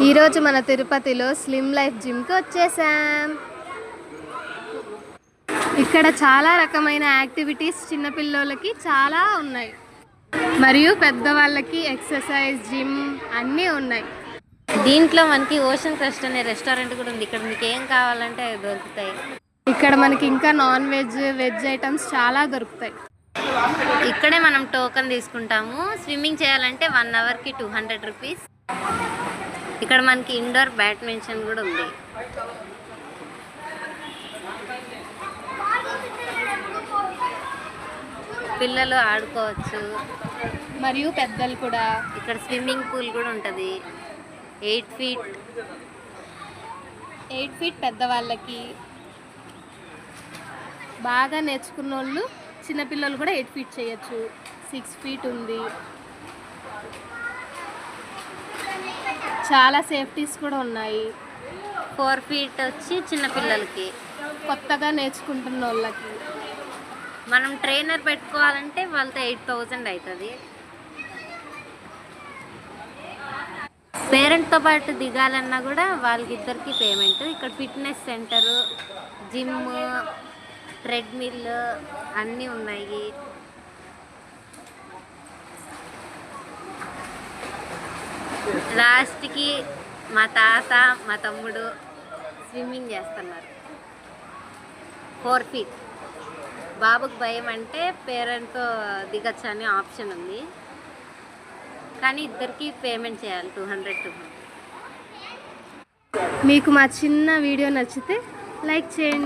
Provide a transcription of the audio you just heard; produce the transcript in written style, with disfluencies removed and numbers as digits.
ఈరోజు మన తిరుపతిలో స్లిమ్ లైఫ్ జిమ్కి వచ్చేసాం. ఇక్కడ చాలా రకమైన యాక్టివిటీస్ చిన్నపిల్లలకి చాలా ఉన్నాయి, మరియు పెద్దవాళ్ళకి ఎక్సర్సైజ్, జిమ్ అన్నీ ఉన్నాయి. దీంట్లో మనకి ఓషన్ క్రస్ట్ అనే రెస్టారెంట్ కూడా ఉంది. ఇక్కడ మీకు ఏం కావాలంటే అవి దొరుకుతాయి. ఇక్కడ మనకి ఇంకా నాన్ వెజ్, వెజ్ ఐటమ్స్ చాలా దొరుకుతాయి. ఇక్కడే మనం టోకెన్ తీసుకుంటాము. స్విమ్మింగ్ చేయాలంటే 1 అవర్కి 200 రూపీస్. ఇక్కడ మనకి ఇండోర్ బ్యాడ్మింటన్ కూడా ఉంది. పిల్లలు ఆడుకోవచ్చు, మరియు పెద్దలు కూడా. ఇక్కడ స్విమ్మింగ్ పూల్ కూడా ఉంటుంది. 8 ఫీట్ పెద్దవాళ్ళకి. బాగా నేర్చుకున్న వాళ్ళు చిన్నపిల్లలు కూడా 8 ఫీట్ చేయొచ్చు. 6 ఫీట్ ఉంది. చాలా సేఫ్టీస్ కూడా ఉన్నాయి. 4 ఫీట్ వచ్చి చిన్నపిల్లలకి, కొత్తగా నేర్చుకుంటున్న వాళ్ళకి. మనం ట్రైనర్ పెట్టుకోవాలంటే వాళ్ళతో 8000 అవుతుంది. పేరెంట్తో పాటు దిగాలన్నా కూడా వాళ్ళకిద్దరికి పేమెంట్. ఇక్కడ ఫిట్నెస్ సెంటరు, జిమ్, ట్రెడ్మిల్ అన్నీ ఉన్నాయి. లాస్ట్కి మా తాత, మా తమ్ముడు స్విమ్మింగ్ చేస్తున్నారు. 4 ఫీట్. బాబుకి భయం అంటే పేరెంట్తో దిగచ్చు అనే ఆప్షన్ ఉంది, కానీ ఇద్దరికి పేమెంట్ చేయాలి 200. మీకు మా చిన్న వీడియో నచ్చితే లైక్ చేయండి.